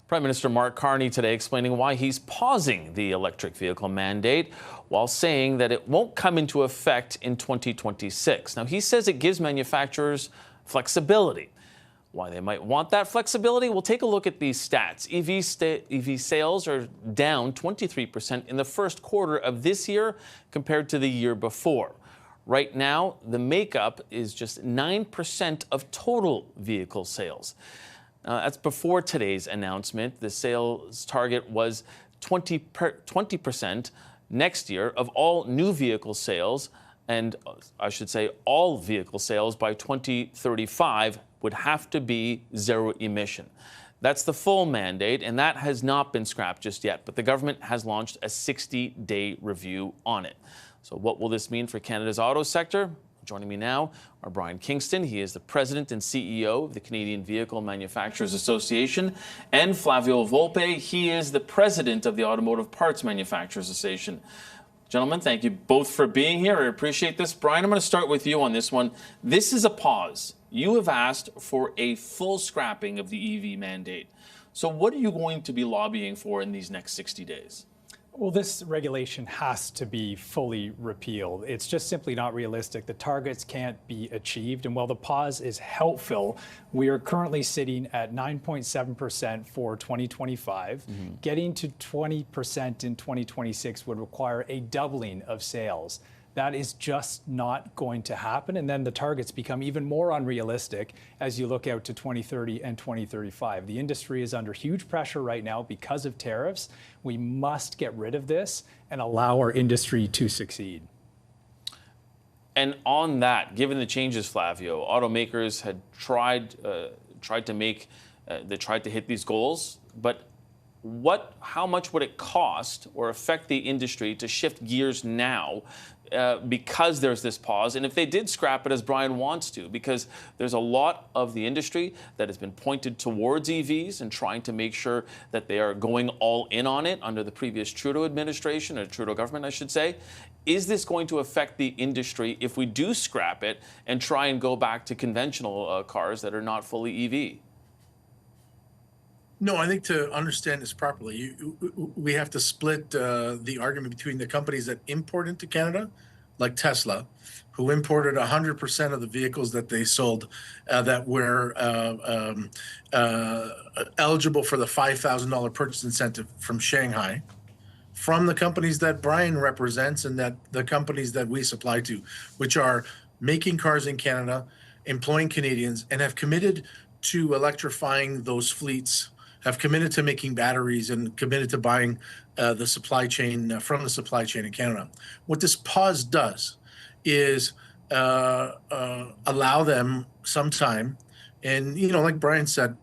Prime Minister Mark Carney today explaining why he's pausing the electric vehicle mandate while saying that it won't come into effect in 2026. Now, he says it gives manufacturers flexibility. Why they might want that flexibility? We'll take a look at these stats. EV sales are down 23% in the first quarter of this year compared to the year before. Right now, the makeup is just 9% of total vehicle sales. That's before today's announcement. The sales target was 20% next year of all new vehicle sales, and I should say all vehicle sales by 2035 would have to be zero emission. That's the full mandate, and that has not been scrapped just yet, but the government has launched a 60-day review on it. So what will this mean for Canada's auto sector? Joining me now are Brian Kingston. He is the president and CEO of the Canadian Vehicle Manufacturers Association, and Flavio Volpe. He is the president of the Automotive Parts Manufacturers Association. Gentlemen, thank you both for being here. I appreciate this. Brian, I'm going to start with you on this one. This is a pause. You have asked for a full scrapping of the EV mandate. So what are you going to be lobbying for in these next 60 days? Well, this regulation has to be fully repealed. It's just simply not realistic. The targets can't be achieved. And while the pause is helpful, we are currently sitting at 9.7% for 2025. Getting to 20% in 2026 would require a doubling of sales. That is just not going to happen. And then the targets become even more unrealistic as you look out to 2030 and 2035. The industry is under huge pressure right now because of tariffs. We must get rid of this and allow our industry to succeed. And on that, given the changes, Flavio, automakers had tried to hit these goals, but how much would it cost or affect the industry to shift gears now because there's this pause? And if they did scrap it, as Brian wants to, because there's a lot of the industry that has been pointed towards EVs and trying to make sure that they are going all in on it under the previous Trudeau administration, or Trudeau government, I should say. Is this going to affect the industry if we do scrap it and try and go back to conventional cars that are not fully EV? No, I think to understand this properly, we have to split the argument between the companies that import into Canada, like Tesla, who imported 100% of the vehicles that they sold that were eligible for the $5,000 purchase incentive from Shanghai, from the companies that Brian represents and that the companies that we supply to, which are making cars in Canada, employing Canadians, and have committed to electrifying those fleets, have committed to making batteries, and committed to buying the supply chain from the supply chain in Canada. What this pause does is allow them some time. And, like Brian said,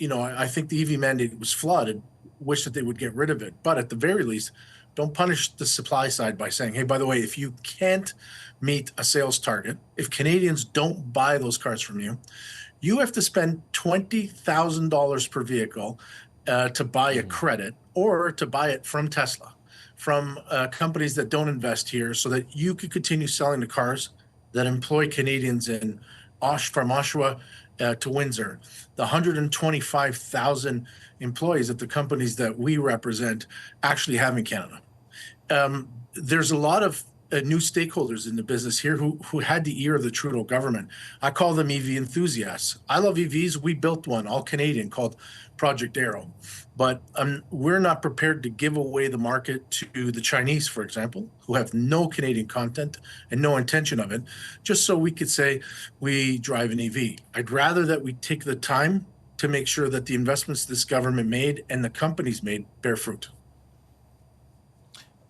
I think the EV mandate was flawed and wish that they would get rid of it. But at the very least, don't punish the supply side by saying, hey, by the way, if you can't meet a sales target, if Canadians don't buy those cars from you, you have to spend $20,000 per vehicle to buy a credit, or to buy it from Tesla, from companies that don't invest here, so that you could continue selling the cars that employ Canadians from Oshawa to Windsor. The 125,000 employees that the companies that we represent actually have in Canada. There's a lot of new stakeholders in the business here who had the ear of the Trudeau government. I call them EV enthusiasts. I love EVs. We built one, all Canadian, called Project Arrow. But we're not prepared to give away the market to the Chinese, for example, who have no Canadian content and no intention of it, just so we could say we drive an EV. I'd rather that we take the time to make sure that the investments this government made and the companies made bear fruit.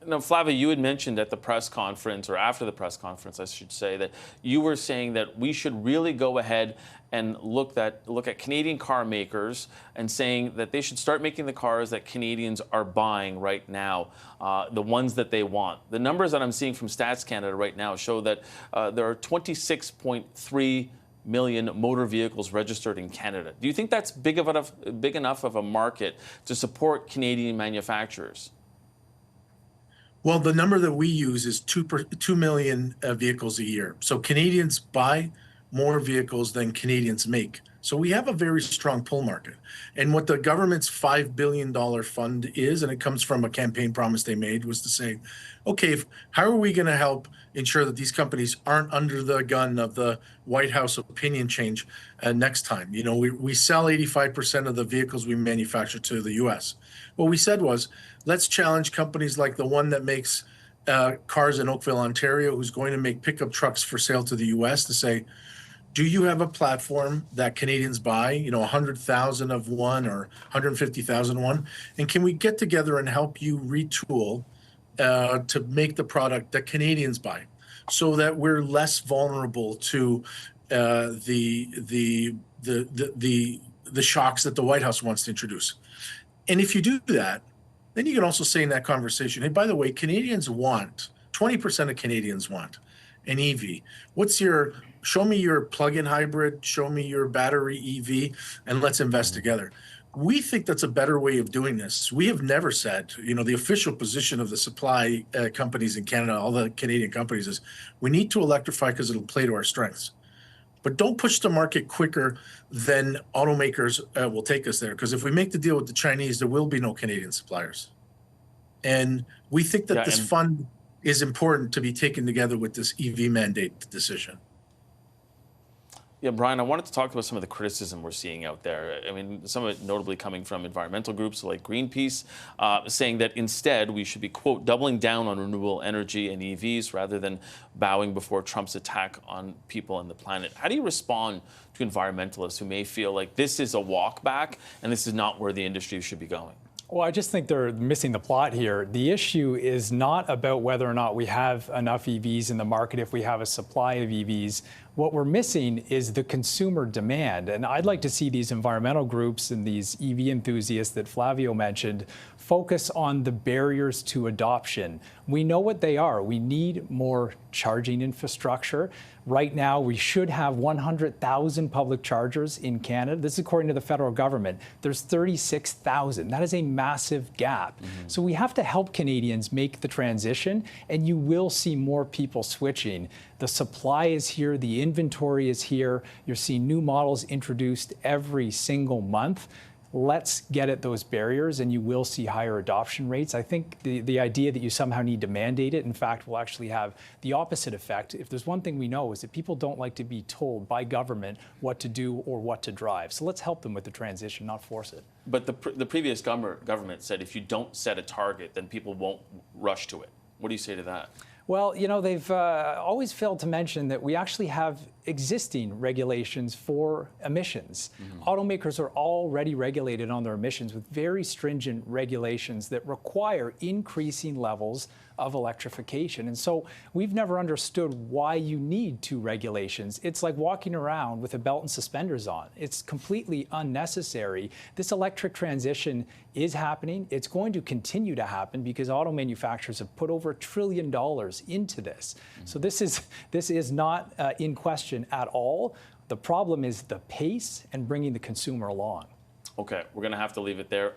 Now, Flavia, you had mentioned at the press conference, or after the press conference, I should say, that you were saying that we should really go ahead and look at Canadian car makers and saying that they should start making the cars that Canadians are buying right now, the ones that they want. The numbers that I'm seeing from Stats Canada right now show that there are 26.3 million motor vehicles registered in Canada. Do you think that's big enough of a market to support Canadian manufacturers? Well, the number that we use is 2 million vehicles a year. So Canadians buy more vehicles than Canadians make. So we have a very strong pull market. And what the government's $5 billion fund is, and it comes from a campaign promise they made, was to say, okay, how are we going to help ensure that these companies aren't under the gun of the White House opinion change next time? You know, we sell 85% of the vehicles we manufacture to the US. What we said was, let's challenge companies like the one that makes cars in Oakville, Ontario, who's going to make pickup trucks for sale to the US, to say, do you have a platform that Canadians buy, you know, 100,000 of one or 150,000 one? And can we get together and help you retool to make the product that Canadians buy, so that we're less vulnerable to the shocks that the White House wants to introduce? And if you do that, then you can also say in that conversation, hey, by the way, 20% of Canadians want an EV. Show me your plug-in hybrid, show me your battery EV, and let's invest together. We think that's a better way of doing this. We have never said, you know, the official position of the supply companies in Canada, all the Canadian companies, is we need to electrify because it'll play to our strengths. But don't push the market quicker than automakers will take us there. Because if we make the deal with the Chinese, there will be no Canadian suppliers. And we think that this fund is important to be taken together with this EV mandate decision. Yeah, Brian, I wanted to talk about some of the criticism we're seeing out there. I mean, some of it notably coming from environmental groups like Greenpeace, saying that instead we should be, quote, doubling down on renewable energy and EVs rather than bowing before Trump's attack on people and the planet. How do you respond to environmentalists who may feel like this is a walk back and this is not where the industry should be going? Well, I just think they're missing the plot here. The issue is not about whether or not we have enough EVs in the market, if we have a supply of EVs. What we're missing is the consumer demand. And I'd like to see these environmental groups and these EV enthusiasts that Flavio mentioned focus on the barriers to adoption. We know what they are. We need more charging infrastructure. Right now, we should have 100,000 public chargers in Canada. This is according to the federal government. There's 36,000. That is a massive gap. So we have to help Canadians make the transition, and you will see more people switching. The supply is here, the inventory is here. You're seeing new models introduced every single month. Let's get at those barriers, and you will see higher adoption rates. I think the idea that you somehow need to mandate it, in fact, will actually have the opposite effect. If there's one thing we know, is that people don't like to be told by government what to do or what to drive. So let's help them with the transition, not force it. But the previous government said if you don't set a target, then people won't rush to it. What do you say to that? Well, you know, they've always failed to mention that we actually have existing regulations for emissions. Automakers are already regulated on their emissions with very stringent regulations that require increasing levels of electrification. And so we've never understood why you need two regulations. It's like walking around with a belt and suspenders on. It's completely unnecessary. This electric transition is happening. It's going to continue to happen because auto manufacturers have put over $1 trillion into this. So this is not in question at all. The problem is the pace and bringing the consumer along. Okay, we're going to have to leave it there.